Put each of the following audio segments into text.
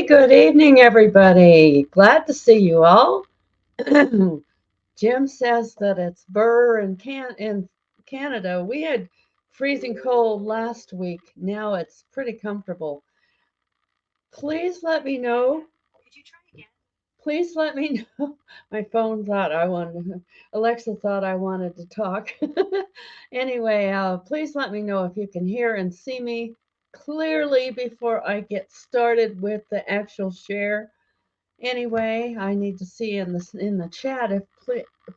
Good evening, everybody. Glad to see you all. Jim says that it's burr in Canada. We had freezing cold last week. Now it's pretty comfortable. Please let me know. Please let me know. My phone thought I wanted. Alexa thought I wanted to talk. Anyway, please let me know if you can hear and see me clearly before I get started with the actual share. Anyway, I need to see in the chat if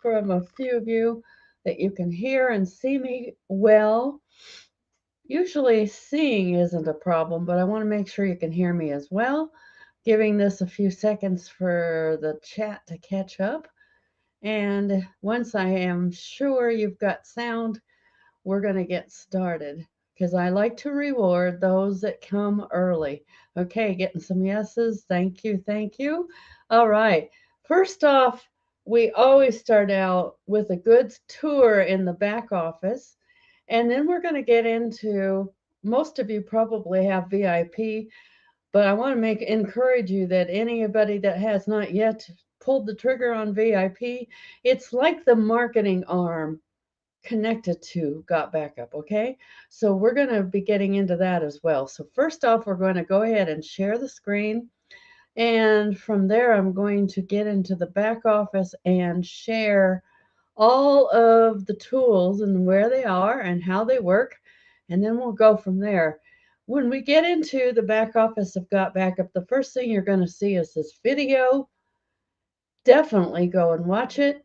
from a few of you that you can hear and see me well. Usually seeing isn't a problem, but I want to make sure you can hear me as well. Giving this a few seconds for the chat to catch up. And once I am sure you've got sound, we're going to get started because I like to reward those that come early. Okay, getting some yeses. Thank you. Thank you. All right. First off, we always start out with a good tour in the back office. And then we're going to get into most of you probably have VIP, but I want to encourage you that anybody that has not yet pulled the trigger on VIP, it's like the marketing arm connected to Got Backup, okay? So we're going to be getting into that as well. So first off, we're going to go ahead and share the screen. And from there, I'm going to get into the back office and share all of the tools and where they are and how they work. And then we'll go from there. When we get into the back office of Got Backup, the first thing you're going to see is this video. Definitely go and watch it.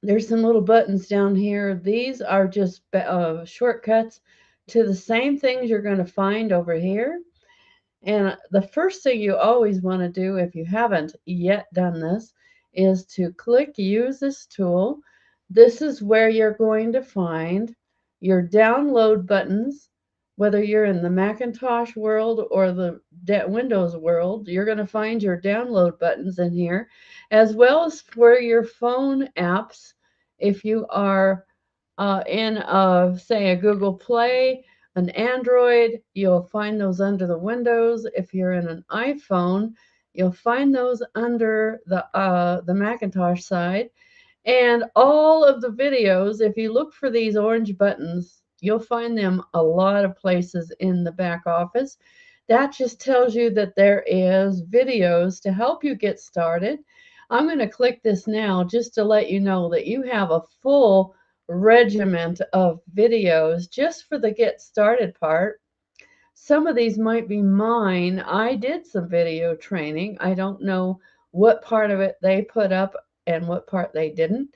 There's some little buttons down here. These are just shortcuts to the same things you're going to find over here. And the first thing you always want to do if you haven't yet done this is to click use this tool. This is where you're going to find your download buttons, whether you're in the Macintosh world or the Windows world. You're going to find your download buttons in here, as well as for your phone apps. If you are say, a Google Play, an Android, you'll find those under the Windows. If you're in an iPhone, you'll find those under the Macintosh side. And all of the videos, if you look for these orange buttons, you'll find them a lot of places in the back office. That just tells you that there is videos to help you get started. I'm going to click this now just to let you know that you have a full regiment of videos just for the get started part. Some of these might be mine. I did some video training. I don't know what part of it they put up and what part they didn't.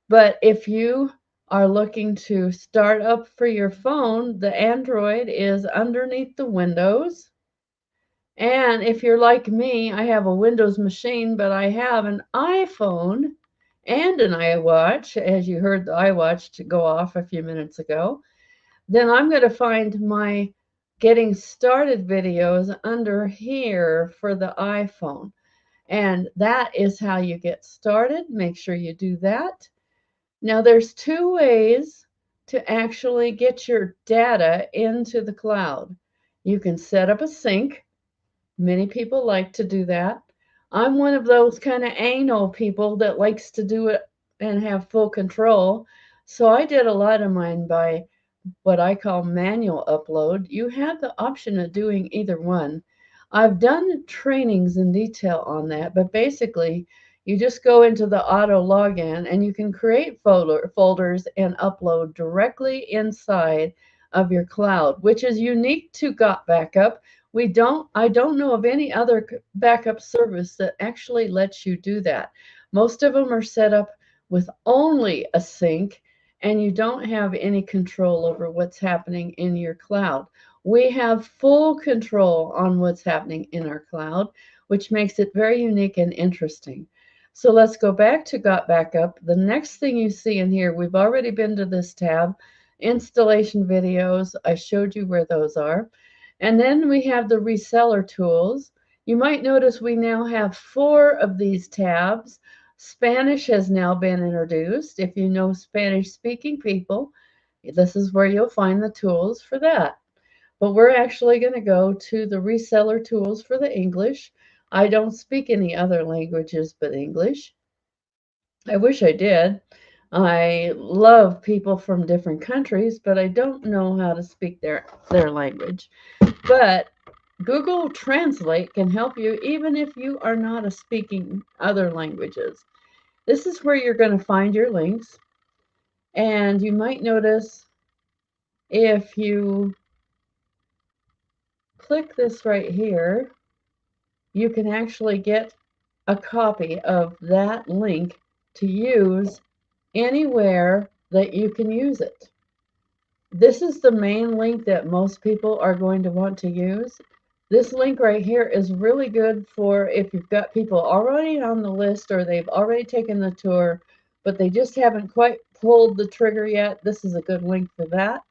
But if you are looking to start up for your phone, the Android is underneath the Windows. And if you're like me, I have a Windows machine, but I have an iPhone and an iWatch, as you heard the iWatch to go off a few minutes ago. Then I'm going to find my getting started videos under here for the iPhone. And that is how you get started. Make sure you do that. Now there's two ways to actually get your data into the cloud. You can set up a sync. Many people like to do that. I'm one of those kind of anal people that likes to do it and have full control. So I did a lot of mine by what I call manual upload. You have the option of doing either one. I've done trainings in detail on that, but basically you just go into the auto login and you can create folders and upload directly inside of your cloud, which is unique to Got Backup. I don't know of any other backup service that actually lets you do that. Most of them are set up with only a sync and you don't have any control over what's happening in your cloud. We have full control on what's happening in our cloud, which makes it very unique and interesting. So let's go back to Got Backup. The next thing you see in here, we've already been to this tab, installation videos. I showed you where those are. And then we have the reseller tools. You might notice we now have 4 of these tabs. Spanish has now been introduced. If you know Spanish speaking people, this is where you'll find the tools for that. but we're actually going to go to the reseller tools for the English. I don't speak any other languages but English. I wish I did. I love people from different countries, but I don't know how to speak their language. But Google Translate can help you even if you are not speaking other languages. This is where you're going to find your links. And you might notice if you click this right here, you can actually get a copy of that link to use anywhere that you can use it. This is the main link that most people are going to want to use. This link right here is really good for if you've got people already on the list or they've already taken the tour, but they just haven't quite pulled the trigger yet. This is a good link for that.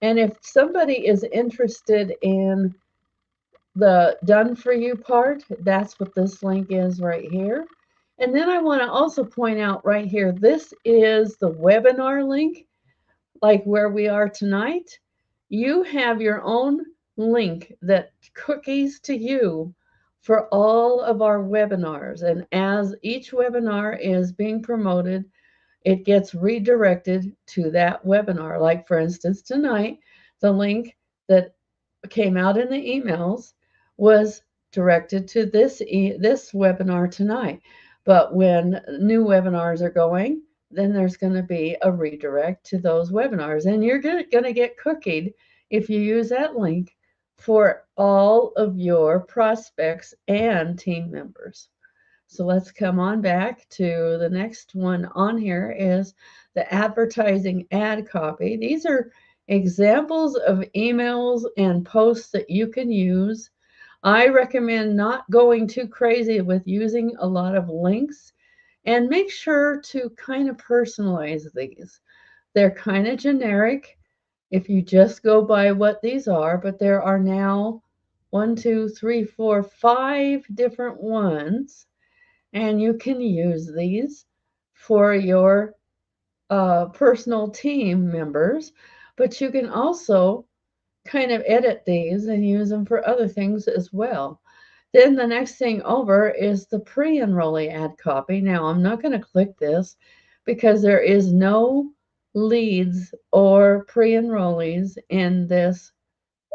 And if somebody is interested in the done for you part, that's what this link is right here. And then I want to also point out right here, this is the webinar link, like where we are tonight. You have your own link that cookies to you for all of our webinars. And as each webinar is being promoted, it gets redirected to that webinar. Like for instance, tonight, the link that came out in the emails was directed to this webinar tonight. But when new webinars are going, then there's going to be a redirect to those webinars. And you're going to get cookied if you use that link for all of your prospects and team members. So let's come on back to the next one on here is the advertising ad copy. These are examples of emails and posts that you can use. I recommend not going too crazy with using a lot of links, and make sure to kind of personalize these. They're kind of generic if you just go by what these are, but there are now 1, 2, 3, 4, 5 different ones, and you can use these for your personal team members, but you can also kind of edit these and use them for other things as well. Then the next thing over is the pre-enrollee ad copy. Now I'm not going to click this because there is no leads or pre-enrollees in this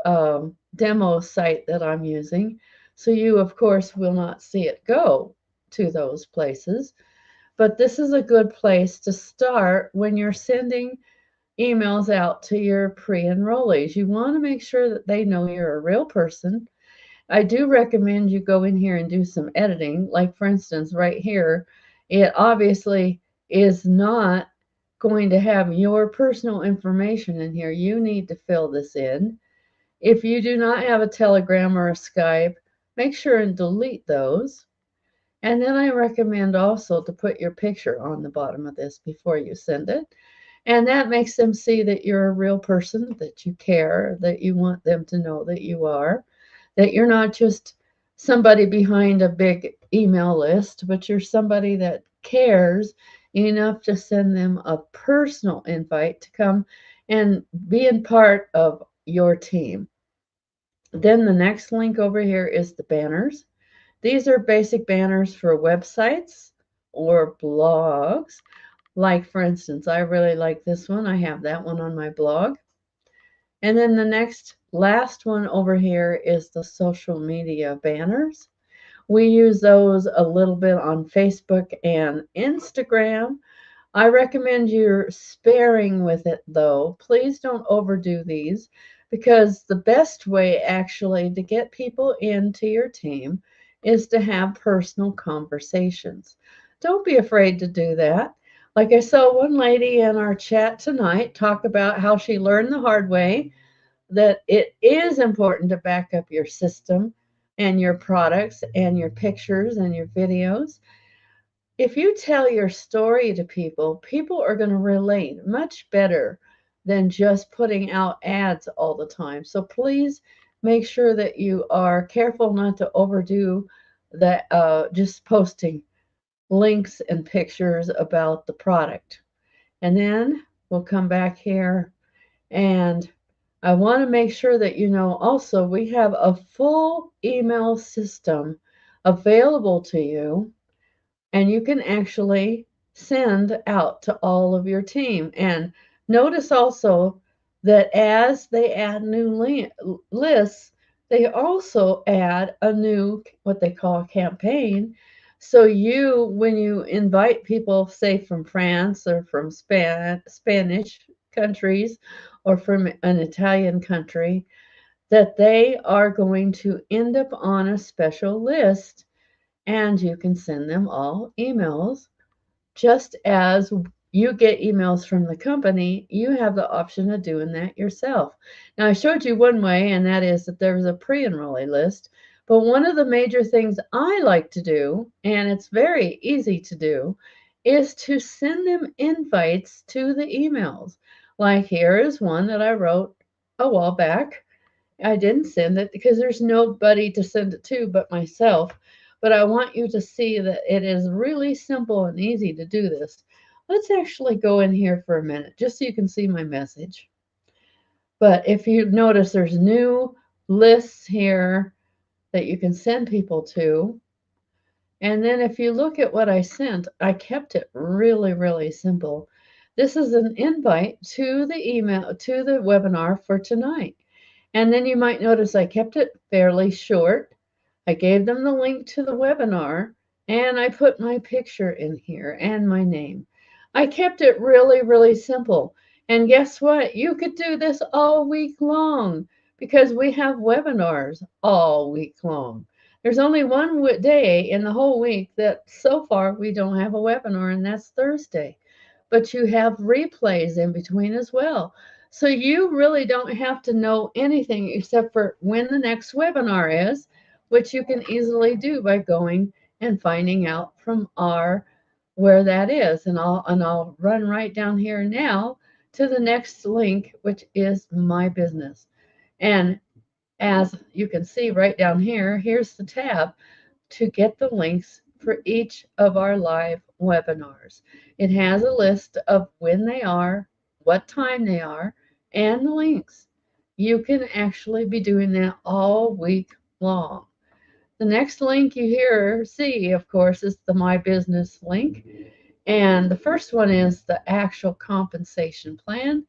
demo site that I'm using. So you, of course, will not see it go to those places. But this is a good place to start when you're sending emails out to your pre-enrollees. You want to make sure that they know you're a real person. I do recommend you go in here and do some editing. Like for instance, right here, it obviously is not going to have your personal information in here. You need to fill this in. If you do not have a Telegram or a Skype, make sure and delete those. And then I recommend also to put your picture on the bottom of this before you send it. And that makes them see that you're a real person, that you care, that you want them to know that you are, that you're not just somebody behind a big email list, but you're somebody that cares enough to send them a personal invite to come and be a part of your team. Then the next link over here is the banners. These are basic banners for websites or blogs. Like, for instance, I really like this one. I have that one on my blog. And then the last one over here is the social media banners. We use those a little bit on Facebook and Instagram. I recommend you're sparing with it though. Please don't overdo these, because the best way actually to get people into your team is to have personal conversations. Don't be afraid to do that. Like I saw one lady in our chat tonight talk about how she learned the hard way that it is important to back up your system and your products and your pictures and your videos. If you tell your story to people, people are going to relate much better than just putting out ads all the time. So please make sure that you are careful not to overdo that, just posting links and pictures about the product. And then we'll come back here and I want to make sure that you know also we have a full email system available to you, and you can actually send out to all of your team. And notice also that as they add new lists, they also add a new, what they call a campaign. So you, when you invite people, say from France or from Spanish countries or from an Italian country, that they are going to end up on a special list, and you can send them all emails. Just as you get emails from the company, you have the option of doing that yourself. Now, I showed you one way, and that is that there's a pre-enrollee list. But one of the major things I like to do, and it's very easy to do, is to send them invites to the emails. Like here is one that I wrote a while back. I didn't send it because there's nobody to send it to but myself. But I want you to see that it is really simple and easy to do this. Let's actually go in here for a minute just so you can see my message. But if you notice, there's new lists here that you can send people to. And then if you look at what I sent, I kept it really, really simple. This is an invite to the email, to the webinar for tonight. And then you might notice I kept it fairly short. I gave them the link to the webinar, and I put my picture in here and my name. I kept it really, really simple. And guess what? You could do this all week long because we have webinars all week long. There's only one day in the whole week that so far we don't have a webinar, and that's Thursday. But you have replays in between as well. So you really don't have to know anything except for when the next webinar is, which you can easily do by going and finding out from our where that is. And I'll run right down here now to the next link, which is my business. And as you can see right down here, here's the tab to get the links for each of our live webinars. It has a list of when they are, what time they are, and the links. You can actually be doing that all week long. The next link you see, of course, is the My Business link. And the first one is the actual compensation plan.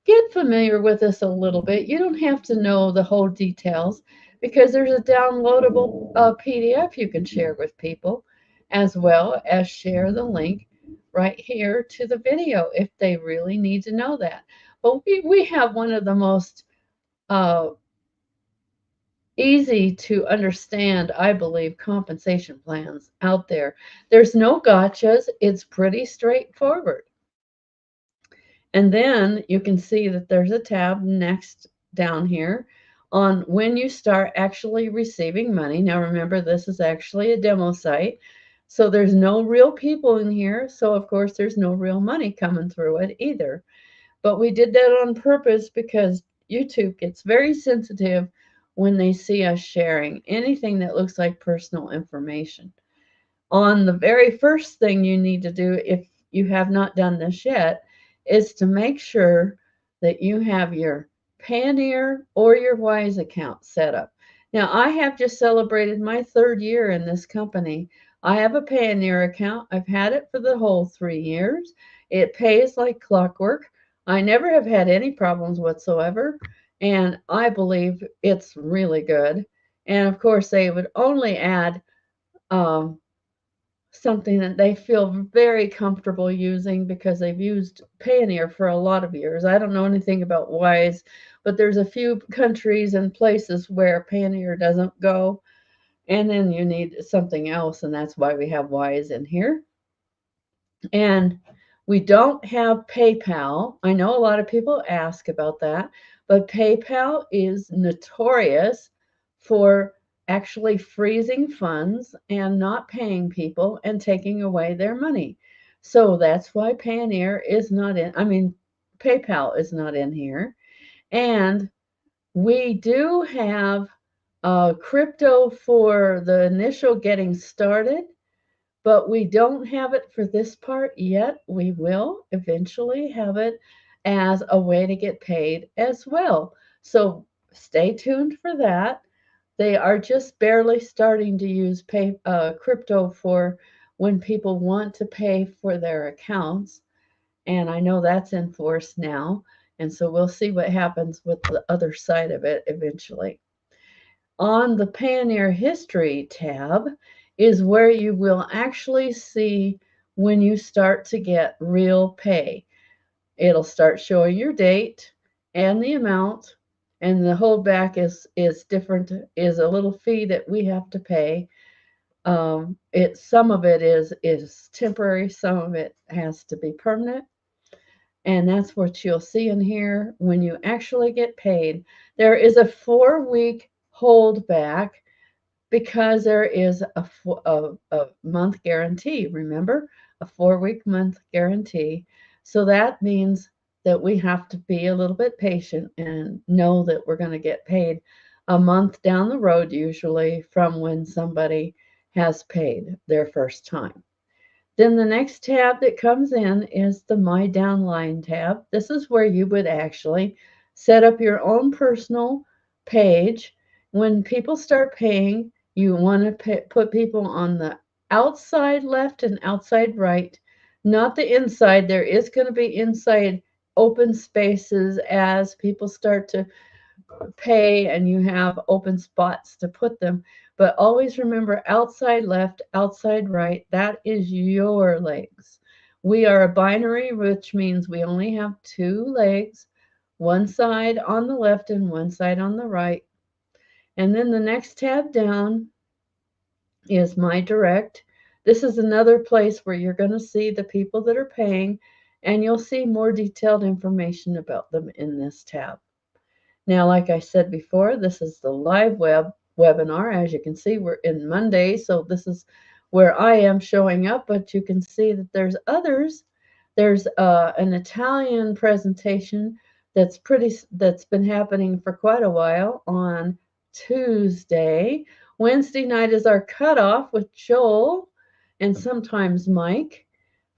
Get familiar with this a little bit. You don't have to know the whole details because there's a downloadable PDF you can share with people, as well as share the link right here to the video if they really need to know that. But we have one of the most uh, easy to understand, I believe, compensation plans out there. There's no gotchas. It's pretty straightforward. And then you can see that there's a tab next down here on when you start actually receiving money. Now remember, this is actually a demo site, so there's no real people in here. So of course there's no real money coming through it either. But we did that on purpose because YouTube gets very sensitive when they see us sharing anything that looks like personal information. On the very first thing you need to do, if you have not done this yet, is to make sure that you have your Payoneer or your Wise account set up. Now, I have just celebrated my 3rd year in this company. I have a Payoneer account. I've had it for the whole 3 years. It pays like clockwork. I never have had any problems whatsoever, and I believe it's really good. And of course, they would only add um, something that they feel very comfortable using because they've used Payoneer for a lot of years. I don't know anything about Wise, but there's a few countries and places where Payoneer doesn't go, and then you need something else, and that's why we have Wise in here. And we don't have PayPal. I know a lot of people ask about that, but PayPal is notorious for actually freezing funds and not paying people and taking away their money. So that's why Payoneer is not in, PayPal is not in here. And we do have crypto for the initial getting started, but we don't have it for this part yet. We will eventually have it as a way to get paid as well. So stay tuned for that. They are just barely starting to use crypto for when people want to pay for their accounts. And I know that's in force now. And so we'll see what happens with the other side of it eventually. On the Pioneer History tab is where you will actually see when you start to get real pay. It'll start showing your date and the amount, and the holdback is different, is a little fee that we have to pay. Some of it is temporary, some of it has to be permanent, and that's what you'll see in here when you actually get paid. There is a 4-week holdback because there is a month guarantee. Remember, a 4-week month guarantee. So that means that we have to be a little bit patient and know that we're going to get paid a month down the road, usually from when somebody has paid their first time. Then the next tab that comes in is the My Downline tab. This is where you would actually set up your own personal page. When people start paying, you want to put people on the outside left and outside right, not the inside. There is going to be inside open spaces as people start to pay and you have open spots to put them. But always remember outside left, outside right, that is your legs. We are a binary, which means we only have 2 legs, one side on the left and one side on the right. And then the next tab down is My Direct. This is another place where you're going to see the people that are paying, and you'll see more detailed information about them in this tab. Now, like I said before, this is the live webinar. As you can see, we're in Monday, so this is where I am showing up, but you can see that there's others. There's an Italian presentation that's been happening for quite a while on Tuesday. Wednesday night is our cutoff with Joel and sometimes Mike.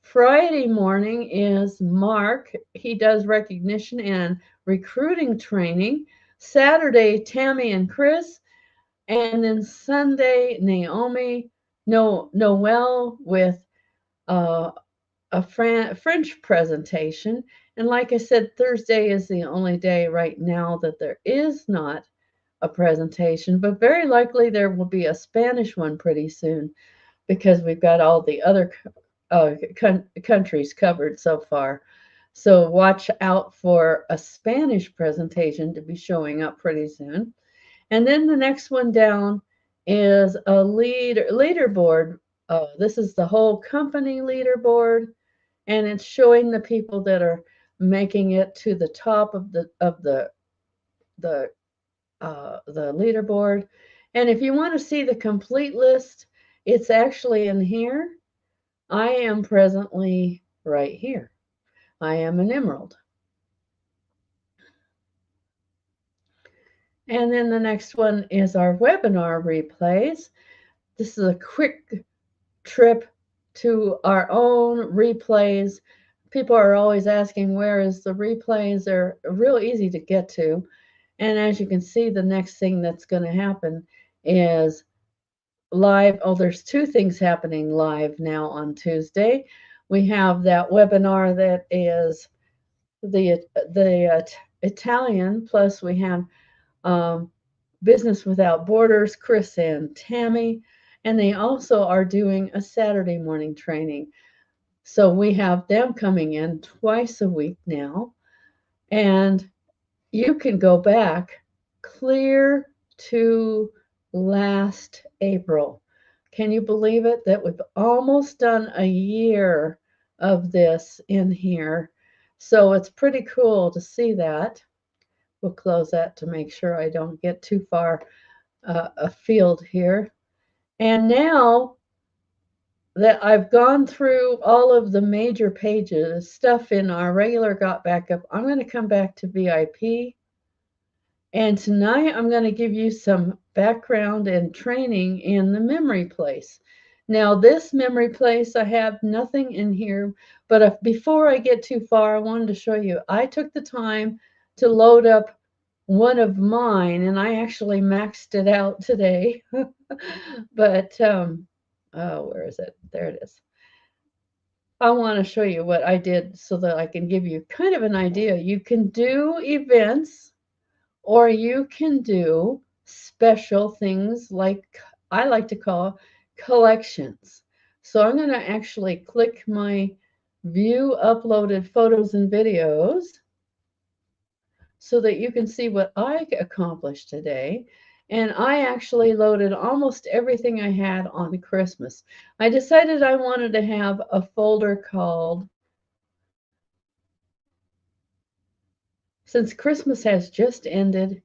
Friday morning is Mark. He does recognition and recruiting training. Saturday, Tammy and Chris. And then Sunday, Naomi, Noel with uh, a French presentation. And like I said, Thursday is the only day right now that there is not a presentation, but very likely there will be a Spanish one pretty soon because we've got all the other countries covered so far. So watch out for a Spanish presentation to be showing up pretty soon. And then the next one down is a leaderboard. This is the whole company leaderboard, and it's showing the people that are making it to the top of the leaderboard. And if you want to see the complete list, it's actually in here. I am presently right here. I am an emerald. And then the next one is our webinar replays. This is a quick trip to our own replays. People are always asking, where is the replays? They're real easy to get to. And as you can see, the next thing that's going to happen is live. Oh, there's 2 things happening live now on Tuesday. We have that webinar that is the Italian, plus we have Business Without Borders, Chris and Tammy, and they also are doing a Saturday morning training. So we have them coming in twice a week now, and you can go back clear to last April. Can you believe it that we've almost done a year of this in here? So it's pretty cool to see that. We'll close that to make sure I don't get too far afield here. And now that I've gone through all of the major pages, stuff in our regular Got Backup, I'm going to come back to VIP. And tonight I'm going to give you some background and training in the memory place. Now, this memory place, I have nothing in here, but before I get too far, I wanted to show you, I took the time to load up one of mine, and I actually maxed it out today. But oh, where is it? There it is. I want to show you what I did so that I can give you kind of an idea. You can do events, or you can do special things like I like to call collections. So I'm going to actually click my view uploaded photos and videos so that you can see what I accomplished today. And I actually loaded almost everything I had on Christmas. I decided I wanted to have a folder called, since Christmas has just ended,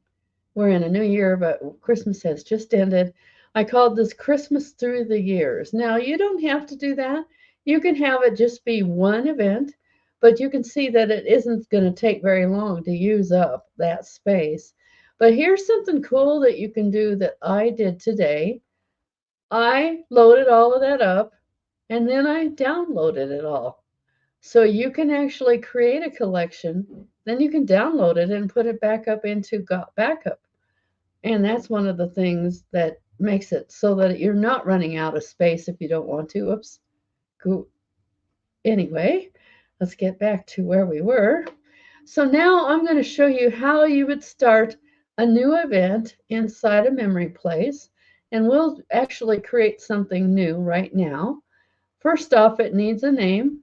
we're in a new year, but Christmas has just ended. I called this Christmas Through the Years. Now, you don't have to do that. You can have it just be one event, but you can see that it isn't going to take very long to use up that space. But here's something cool that you can do that I did today. I loaded all of that up and then I downloaded it all. So you can actually create a collection, then you can download it and put it back up into Got Backup. And that's one of the things that makes it so that you're not running out of space if you don't want to. Oops. Go. Anyway, let's get back to where we were. So now I'm going to show you how you would start a new event inside a memory place. And we'll actually create something new right now. First off, it needs a name.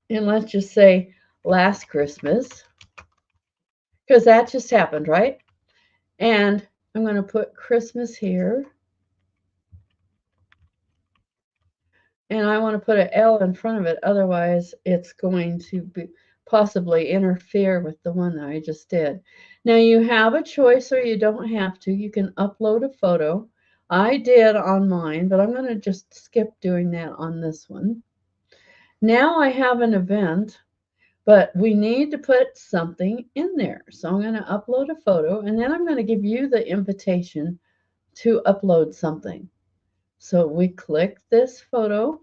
And let's just say Last Christmas, because that just happened, right? And I'm going to put Christmas here. And I want to put an L in front of it, otherwise it's going to be possibly interfere with the one that I just did. Now you have a choice or you don't have to. You can upload a photo. I did on mine, but I'm going to just skip doing that on this one. Now I have an event, but we need to put something in there. So I'm going to upload a photo, and then I'm going to give you the invitation to upload something. So we click this photo.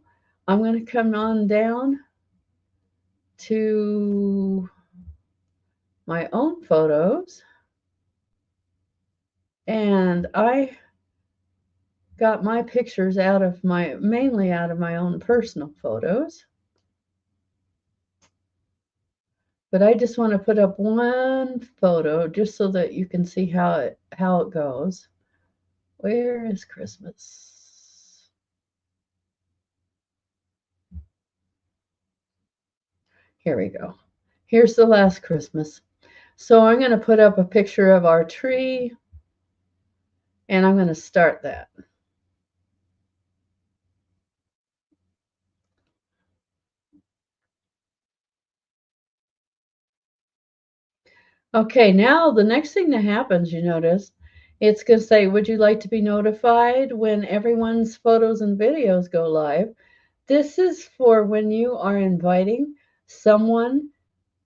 I'm going to come on down to my own photos. And I got my pictures out of mainly out of my own personal photos. But I just want to put up one photo just so that you can see how it goes. Where is Christmas? Here we go. Here's the last Christmas. So I'm going to put up a picture of our tree, and I'm going to start that. Okay, now the next thing that happens, you notice, it's going to say, would you like to be notified when everyone's photos and videos go live? This is for when you are inviting someone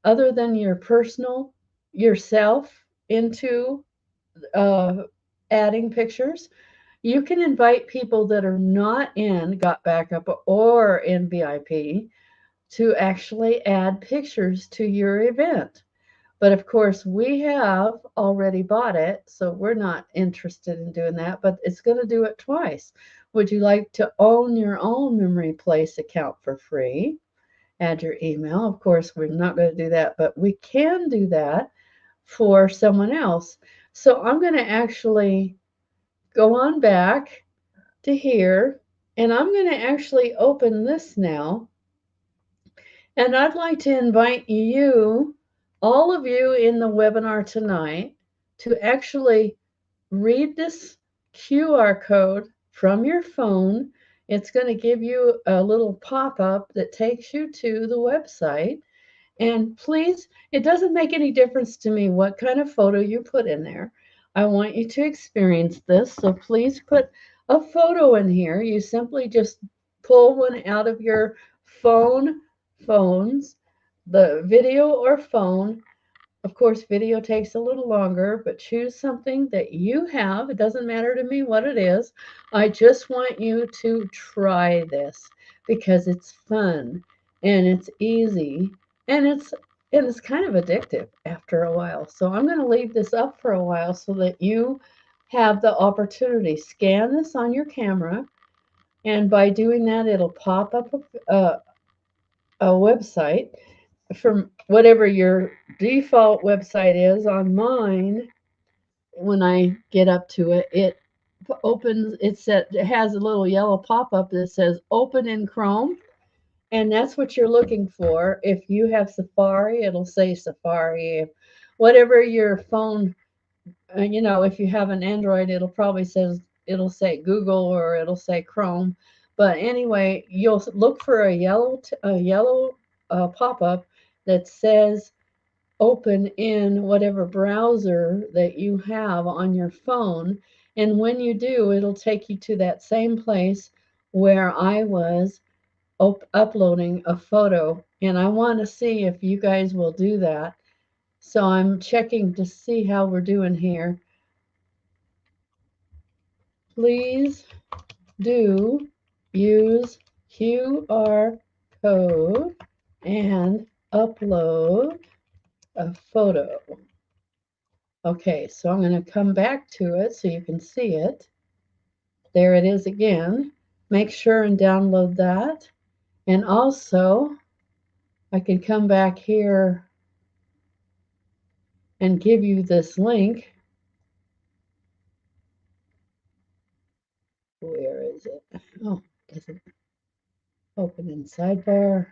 other than your personal yourself into adding pictures. You can invite people that are not in Got Backup or in VIP to actually add pictures to your event. But of course, we have already bought it, so we're not interested in doing that, but it's going to do it twice. Would you like to own your own memory place account for free? Add your email. Of course, we're not going to do that, but we can do that for someone else. So I'm going to actually go on back to here, and I'm going to actually open this now. And I'd like to invite you, all of you in the webinar tonight, to actually read this QR code from your phone. It's going to give you a little pop-up that takes you to the website. And please, it doesn't make any difference to me what kind of photo you put in there. I want you to experience this, so please put a photo in here. You simply just pull one out of your phones, the video or phone. Of course, video takes a little longer, but choose something that you have. It doesn't matter to me what it is. I just want you to try this because it's fun and it's easy and it's And it's kind of addictive after a while. So I'm going to leave this up for a while so that you have the opportunity. Scan this on your camera, and by doing that, it'll pop up a website from whatever your default website is. On mine, when I get up to it, it opens, it has a little yellow pop-up that says open in Chrome, and that's what you're looking for. If you have Safari, it'll say Safari. Whatever your phone, if you have an Android, it'll say Google or it'll say Chrome. But anyway, you'll look for a yellow pop-up that says open in whatever browser that you have on your phone. And when you do, it'll take you to that same place where I was uploading a photo. And I want to see if you guys will do that. So I'm checking to see how we're doing here. Please do use QR code and upload a photo. Okay, so I'm going to come back to it so you can see it. There it is again. Make sure and download that. And also, I can come back here and give you this link. Where is it? Oh, does it open in sidebar?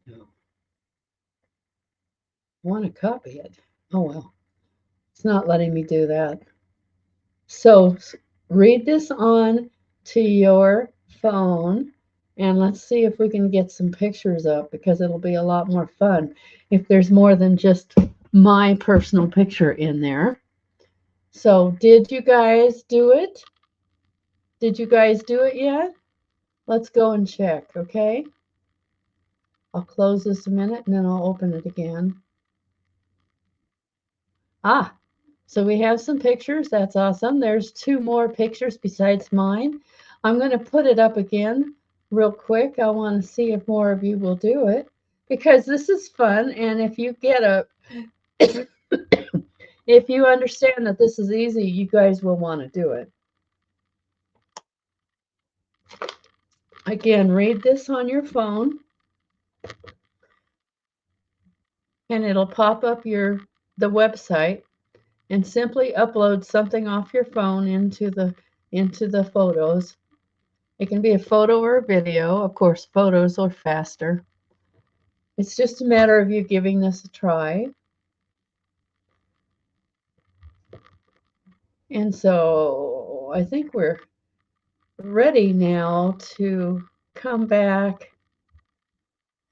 No. I want to copy it. Oh well, it's not letting me do that. So read this on to your phone, and let's see if we can get some pictures up, because it'll be a lot more fun if there's more than just my personal picture in there. So did you guys do it? Did you guys do it yet? Let's go and check, okay? I'll close this a minute and then I'll open it again. Ah, so we have some pictures. That's awesome. There's 2 more pictures besides mine. I'm going to put it up again real quick. I want to see if more of you will do it, because this is fun. And if you if you understand that this is easy, you guys will want to do it. Again, read this on your phone, and it'll pop up the website, and simply upload something off your phone into the photos. It can be a photo or a video. Of course, photos are faster. It's just a matter of you giving this a try. And so I think we're ready now to come back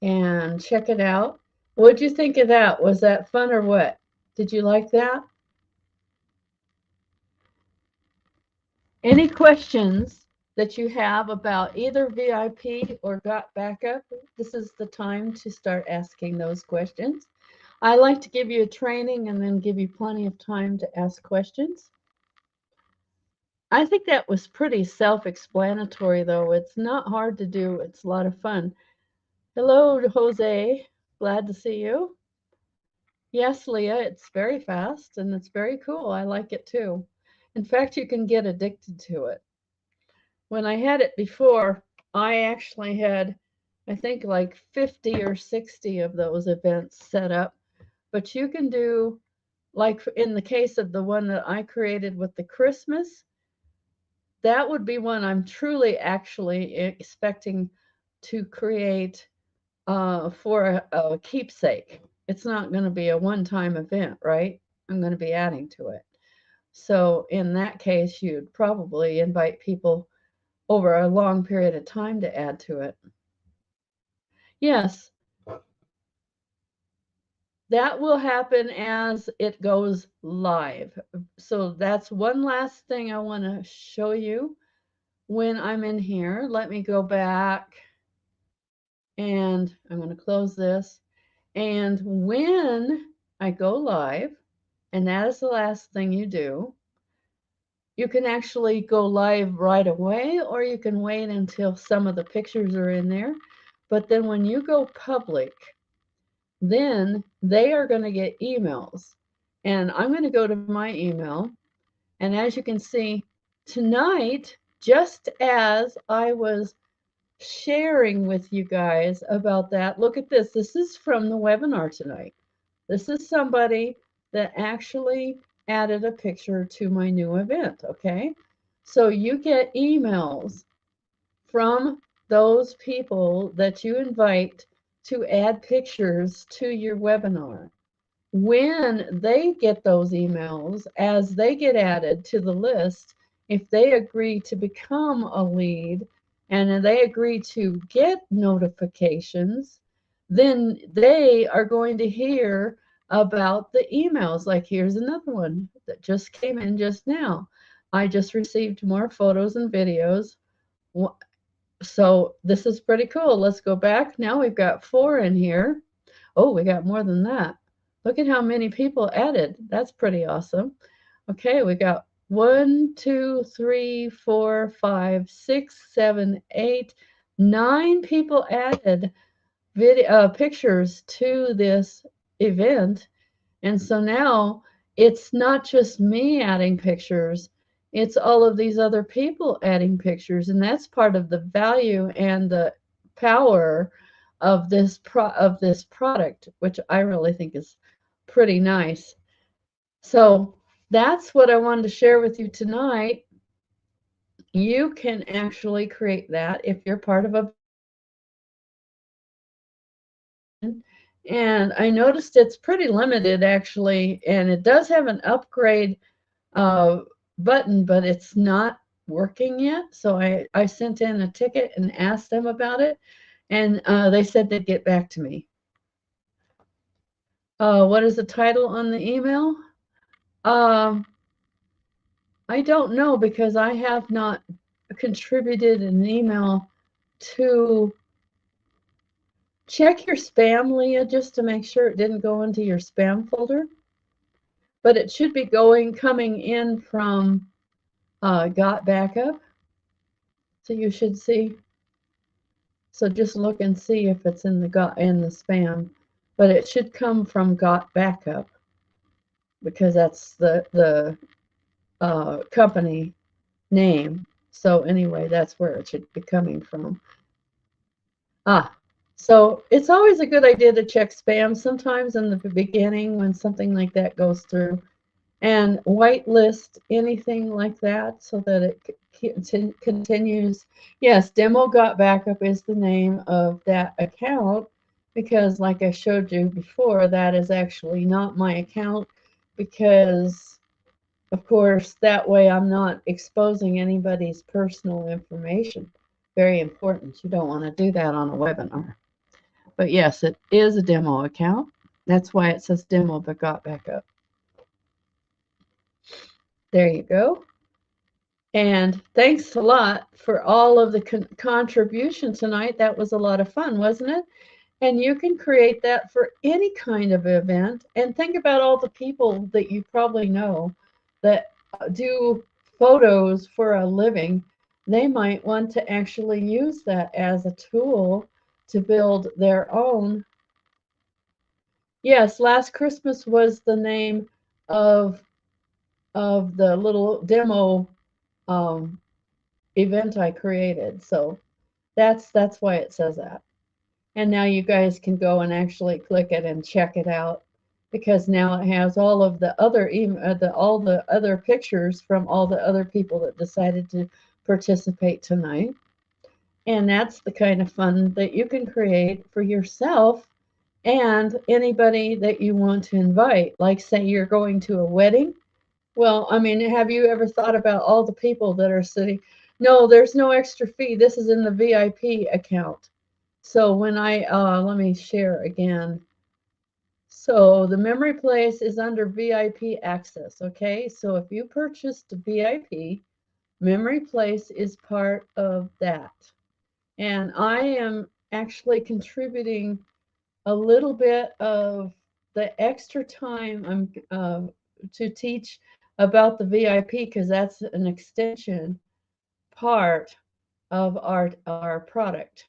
and check it out. What'd you think of that? Was that fun or what? Did you like that? Any questions that you have about either VIP or Got Backup? This is the time to start asking those questions. I like to give you a training and then give you plenty of time to ask questions. I think that was pretty self-explanatory, though. It's not hard to do. It's a lot of fun. Hello, Jose. Glad to see you. Yes, Leah, it's very fast and it's very cool. I like it too. In fact, you can get addicted to it. When I had it before, I actually had, I think, like 50 or 60 of those events set up. But you can do, like in the case of the one that I created with the Christmas, that would be one I'm truly actually expecting to create for a keepsake. It's not going to be a one-time event, right? I'm going to be adding to it. So in that case, you'd probably invite people over a long period of time to add to it. Yes, that will happen as it goes live. So that's one last thing I want to show you when I'm in here. Let me go back, and I'm going to close this. And when I go live, and that is the last thing you do, you can actually go live right away, or you can wait until some of the pictures are in there. But then when you go public, then they are going to get emails. And I'm going to go to my email. And as you can see, tonight, just as I was sharing with you guys about that, look at this. This is from the webinar tonight. This is somebody that actually added a picture to my new event, okay? So you get emails from those people that you invite to add pictures to your webinar. When they get those emails, as they get added to the list, if they agree to become a lead and they agree to get notifications, then they are going to hear about the emails. Like here's another one that just came in just now. I just received more photos and videos. So this is pretty cool. Let's go back. Now we've got 4 in here. Oh, we got more than that. Look at how many people added. That's pretty awesome. Okay, we got 1, 2, 3, 4, 5, 6, 7, 8, 9 people added pictures to this event. And so now it's not just me adding pictures, it's all of these other people adding pictures. And that's part of the value and the power of this product, which I really think is pretty nice. So that's what I wanted to share with you tonight. You can actually create that if you're part of a, and I noticed it's pretty limited actually, and it does have an upgrade button, but it's not working yet. So I sent in a ticket and asked them about it, and they said they'd get back to me. What is the title on the email? I don't know, because I have not contributed an email to. Check your spam, Leah, just to make sure it didn't go into your spam folder. But it should be coming in from Got Backup. So you should see. So just look and see if it's in the spam. But it should come from Got Backup, because that's the company name. So anyway, that's where it should be coming from. So it's always a good idea to check spam sometimes in the beginning when something like that goes through, and whitelist anything like that so that it continues. Yes, Demo Got Backup is the name of that account, because like I showed you before, that is actually not my account, because of course that way I'm not exposing anybody's personal information. Very important. You don't want to do that on a webinar. But yes, it is a demo account. That's why it says Demo but Got Backup. There you go. And thanks a lot for all of the contribution tonight. That was a lot of fun, wasn't it? And you can create that for any kind of event. And think about all the people that you probably know that do photos for a living. They might want to actually use that as a tool to build their own. Yes, Last Christmas was the name of the little demo event I created. So that's why it says that. And now you guys can go and actually click it and check it out, because now it has all of the other all the other pictures from all the other people that decided to participate tonight. And that's the kind of fun that you can create for yourself and anybody that you want to invite. Like say you're going to a wedding. Well, I mean, have you ever thought about all the people that are sitting? No, there's no extra fee. This is in the VIP account. So when let me share again. So the memory place is under VIP access, okay? So if you purchased VIP, memory place is part of that. And I am actually contributing a little bit of the extra time I'm to teach about the VIP because that's an extension part of our product.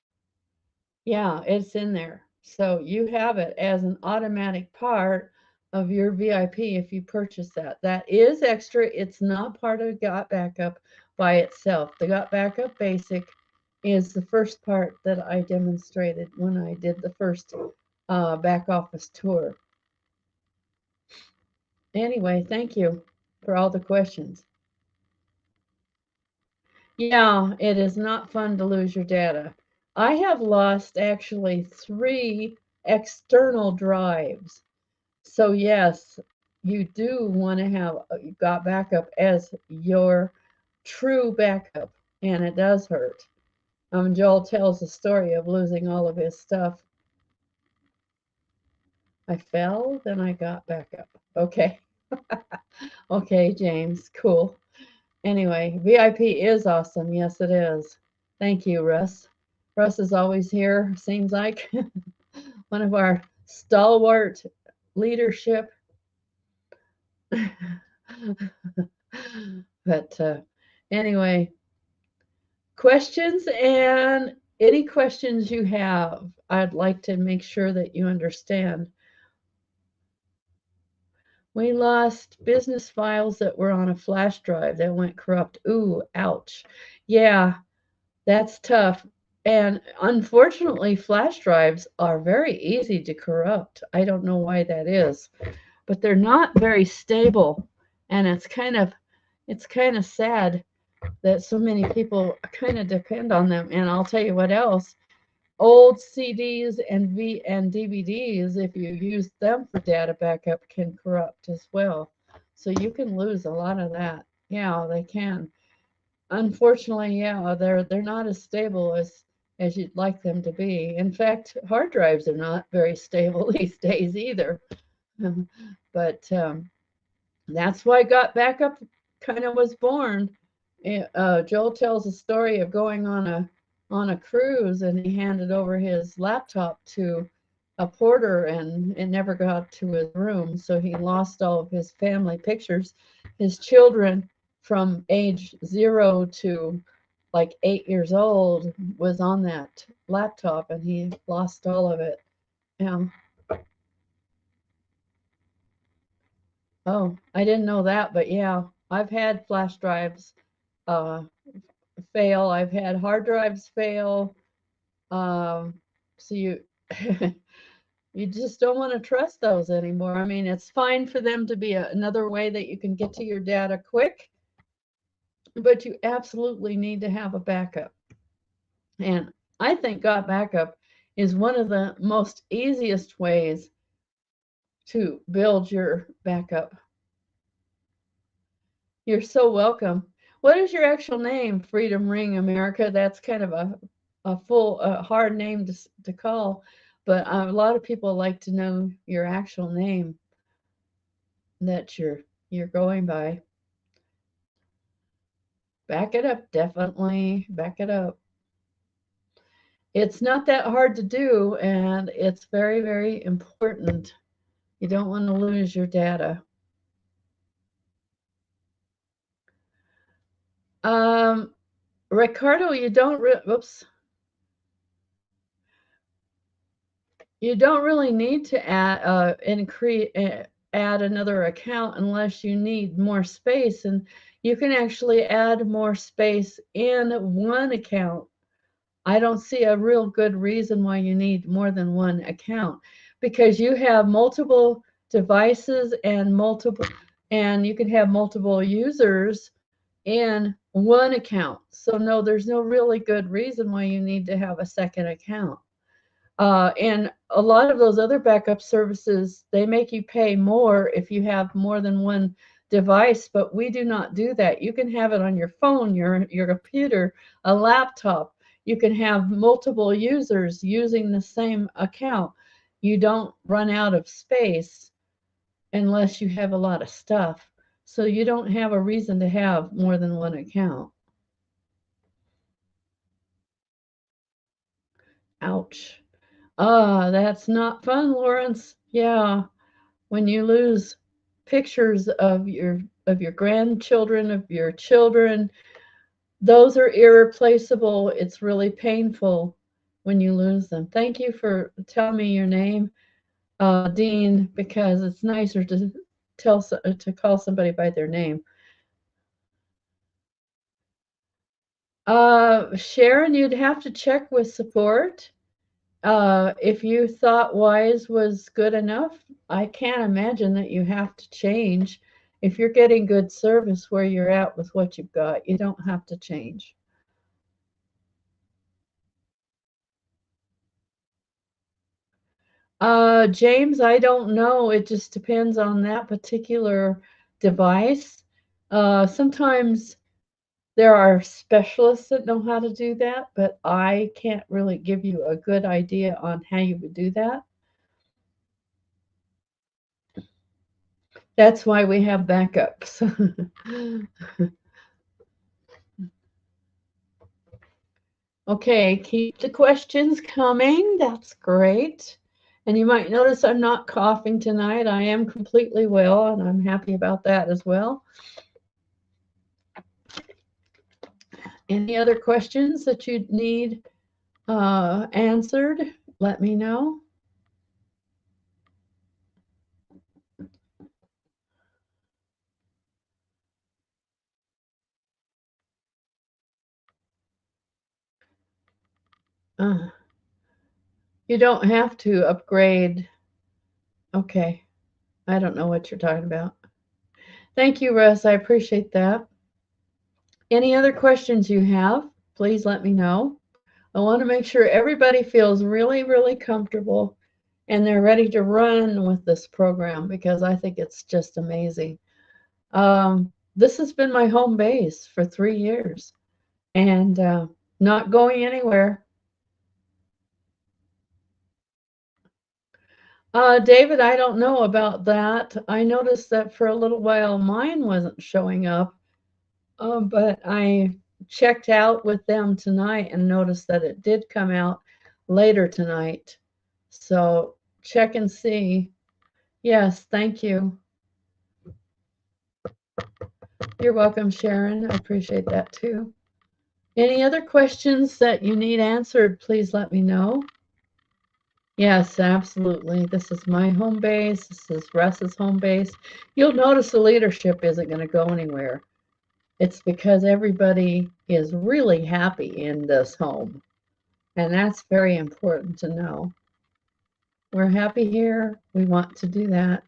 Yeah, it's in there. So you have it as an automatic part of your VIP if you purchase that. That is extra. It's not part of Got Backup by itself. The Got Backup Basic is the first part that I demonstrated when I did the first back office tour. Anyway, thank you for all the questions. Yeah, it is not fun to lose your data. I have lost actually 3 external drives. So yes, you do want to have Got Backup as your true backup, and it does hurt. Joel tells the story of losing all of his stuff. I fell, then I got back up. Okay. Okay, James. Cool. Anyway, VIP is awesome. Yes, it is. Thank you, Russ. Russ is always here, seems like. One of our stalwart leadership. But anyway, questions and any questions you have, I'd like to make sure that you understand. We lost business files that were on a flash drive that went corrupt. Ooh, ouch. Yeah, that's tough. And unfortunately, flash drives are very easy to corrupt. I don't know why that is, but they're not very stable. And it's kind of sad that so many people kind of depend on them. And I'll tell you what else. Old CDs and DVDs, if you use them for data backup, can corrupt as well. So you can lose a lot of that. Yeah, they can. Unfortunately, yeah, they're not as stable as you'd like them to be. In fact, hard drives are not very stable these days either. But that's why Got Backup kind of was born. Joel tells a story of going on a cruise, and he handed over his laptop to a porter, and it never got to his room, so he lost all of his family pictures. His children from age 0 to like 8 years old was on that laptop, and he lost all of it. Yeah. Oh, I didn't know that, but yeah, I've had flash drives uh, fail. I've had hard drives fail. Um, so you you just don't want to trust those anymore. I mean, it's fine for them to be another way that you can get to your data quick, but you absolutely need to have a backup. And I think Got Backup is one of the most easiest ways to build your backup. You're so welcome. What is your actual name? Freedom Ring America. That's kind of a hard name to call, but a lot of people like to know your actual name that you're going by. Back it up, definitely back it up. It's not that hard to do, and it's very, very important. You don't want to lose your data. Um, Ricardo, whoops. You don't really need to add another account unless you need more space, and you can actually add more space in one account. I don't see a real good reason why you need more than one account, because you have multiple devices and you can have multiple users in one account. So no, there's no really good reason why you need to have a second account. And a lot of those other backup services, they make you pay more if you have more than one device, but we do not do that. You can have it on your phone, your computer, a laptop. You can have multiple users using the same account. You don't run out of space unless you have a lot of stuff. So you don't have a reason to have more than one account. Ouch. Ah, that's not fun, Lawrence. Yeah. When you lose pictures of of your grandchildren, of your children. Those are irreplaceable. It's really painful when you lose them. Thank you for telling me your name, Dean, because it's nicer to call somebody by their name. Sharon, you'd have to check with support. If you thought Wise was good enough, I can't imagine that you have to change. If you're getting good service where you're at with what you've got, you don't have to change. James, I don't know. It just depends on that particular device. Sometimes there are specialists that know how to do that, but I can't really give you a good idea on how you would do that. That's why we have backups. Okay, keep the questions coming. That's great. And you might notice I'm not coughing tonight. I am completely well, and I'm happy about that as well. Any other questions that you need answered? Let me know. You don't have to upgrade. Okay. I don't know what you're talking about. Thank you, Russ. I appreciate that. Any other questions you have, please let me know. I want to make sure everybody feels really, really comfortable and they're ready to run with this program because I think it's just amazing. This has been my home base for 3 years and not going anywhere. David, I don't know about that. I noticed that for a little while mine wasn't showing up, but I checked out with them tonight and noticed that it did come out later tonight. So check and see. Yes, thank you. You're welcome, Sharon. I appreciate that too. Any other questions that you need answered, please let me know. Yes, absolutely. This is my home base. This is Russ's home base. You'll notice the leadership isn't going to go anywhere. It's because everybody is really happy in this home. And that's very important to know. We're happy here. We want to do that.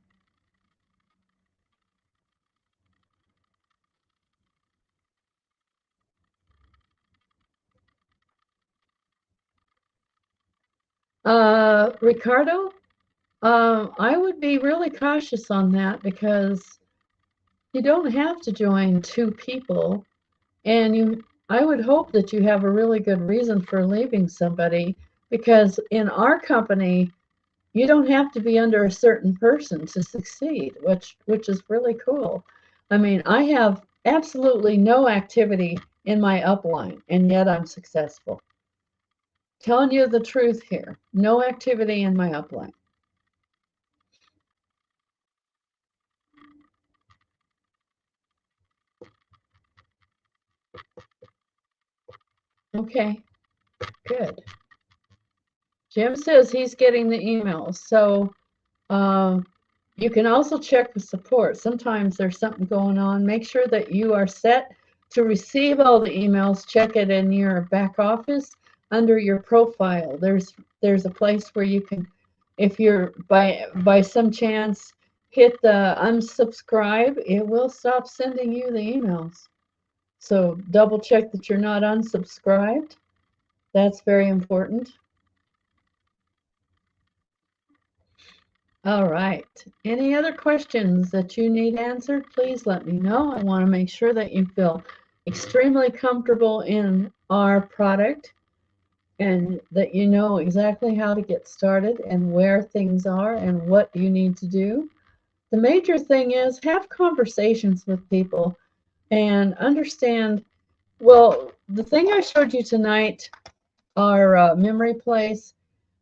Ricardo, I would be really cautious on that because you don't have to join 2 people, and I would hope that you have a really good reason for leaving somebody, because in our company, you don't have to be under a certain person to succeed, which is really cool. I mean, I have absolutely no activity in my upline, and yet I'm successful. Telling you the truth here, no activity in my upline. Okay, good. Jim says he's getting the emails. So you can also check with support. Sometimes there's something going on. Make sure that you are set to receive all the emails. Check it in your back office under your profile. There's a place where you can, if you're by some chance hit the unsubscribe, it will stop sending you the emails. So double check that you're not unsubscribed. That's very important. All right. Any other questions that you need answered, please let me know. I want to make sure that you feel extremely comfortable in our product and that you know exactly how to get started and where things are and what you need to do. The major thing is have conversations with people and understand, well, the thing I showed you tonight, our memory place,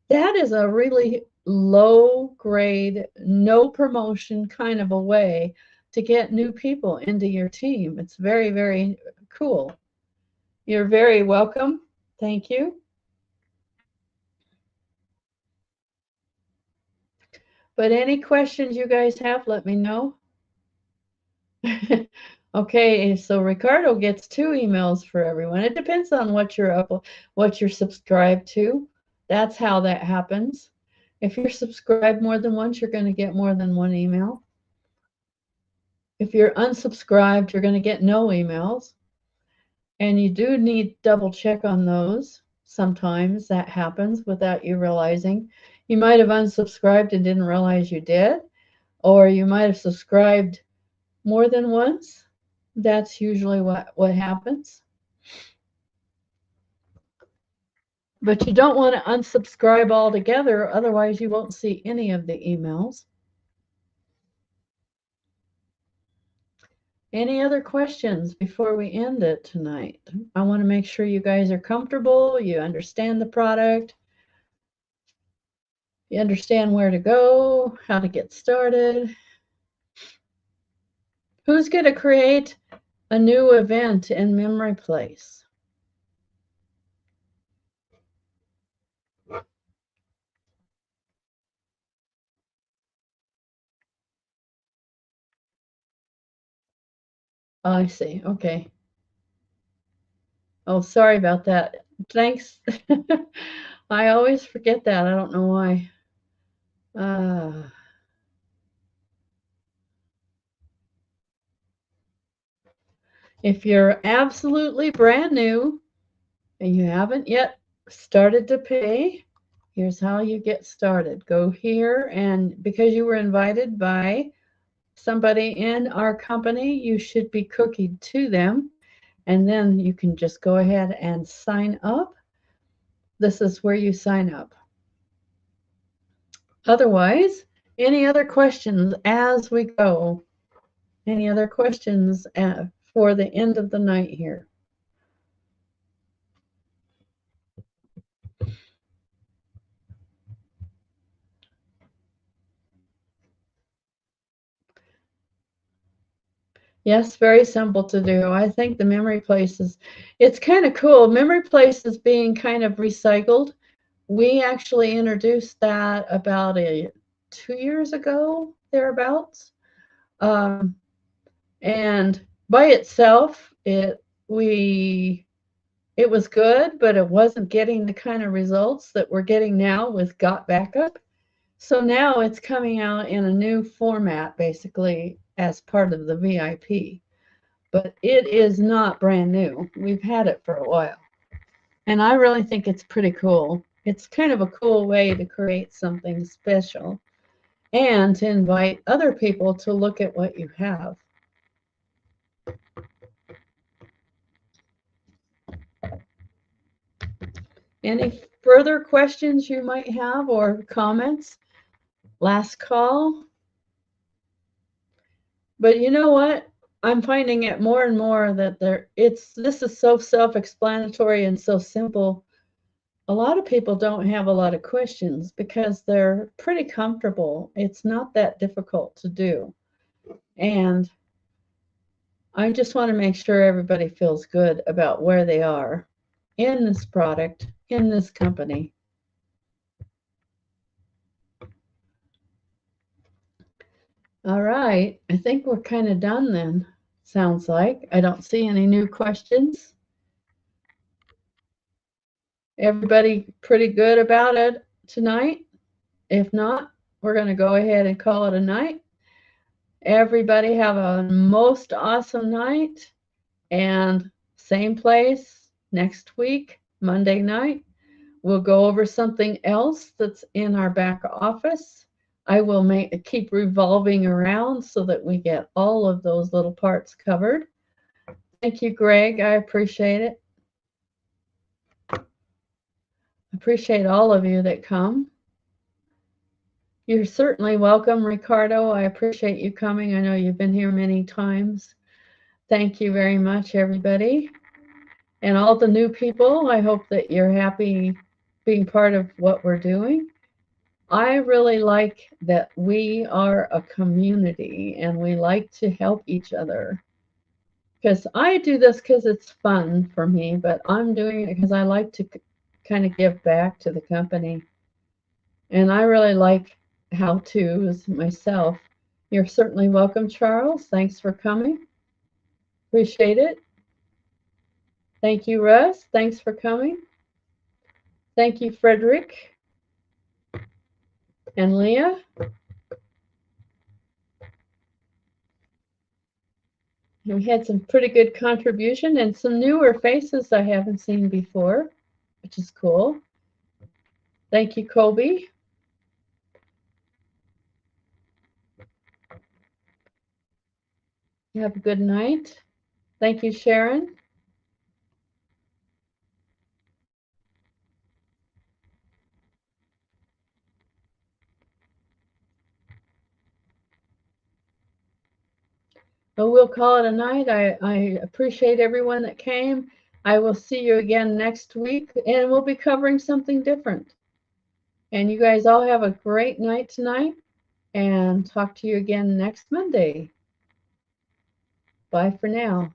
that is a really low grade, no promotion kind of a way to get new people into your team. It's very, very cool. You're very welcome. Thank you. But any questions you guys have, let me know. Okay, so Ricardo gets 2 emails for everyone. It depends on what you're subscribed to. That's how that happens. If you're subscribed more than once, you're going to get more than 1 email. If you're unsubscribed, you're going to get no emails. And you do need to double check on those. Sometimes that happens without you realizing. You might have unsubscribed and didn't realize you did, or you might have subscribed more than once. That's usually what happens. But you don't want to unsubscribe altogether, otherwise you won't see any of the emails. Any other questions before we end it tonight? I want to make sure you guys are comfortable, you understand the product, you understand where to go, how to get started. Who's going to create a new event in Memory Place? Oh, I see. Okay. Oh, sorry about that. Thanks. I always forget that. I don't know why. If you're absolutely brand new and you haven't yet started to pay, here's how you get started. Go here, and because you were invited by somebody in our company, you should be cookied to them. And then you can just go ahead and sign up. This is where you sign up. Otherwise, any other questions as we go? Any other questions for the end of the night here? Yes, very simple to do. I think the Memory Place it's kind of cool. Memory Place is being kind of recycled. We actually introduced that about 2 years ago, thereabouts. And by itself, it was good, but it wasn't getting the kind of results that we're getting now with Got Backup. So now it's coming out in a new format, basically, as part of the VIP. But it is not brand new. We've had it for a while. And I really think it's pretty cool. It's kind of a cool way to create something special and to invite other people to look at what you have. Any further questions you might have or comments? Last call. But you know what? I'm finding it more and more that this is so self-explanatory and so simple. A lot of people don't have a lot of questions because they're pretty comfortable. It's not that difficult to do. And I just want to make sure everybody feels good about where they are in this product, in this company. All right, I think we're kind of done then, sounds like. I don't see any new questions. Everybody pretty good about it tonight? If not, we're going to go ahead and call it a night. Everybody have a most awesome night, and same place next week, Monday night. We'll go over something else that's in our back office. I will keep revolving around so that we get all of those little parts covered. Thank you, Greg. I appreciate it. Appreciate all of you that come. You're certainly welcome, Ricardo. I appreciate you coming. I know you've been here many times. Thank you very much, everybody. And all the new people, I hope that you're happy being part of what we're doing. I really like that we are a community and we like to help each other. Because I do this because it's fun for me, but I'm doing it because I like to kind of give back to the company. And I really like how-tos myself. You're certainly welcome, Charles. Thanks for coming. Appreciate it. Thank you, Russ. Thanks for coming. Thank you, Frederick and Leah. We had some pretty good contribution and some newer faces I haven't seen before, which is cool. Thank you, Colby. Have a good night. Thank you, Sharon. Well, we'll call it a night. I appreciate everyone that came. I will see you again next week, and we'll be covering something different. And you guys all have a great night tonight, and talk to you again next Monday. Bye for now.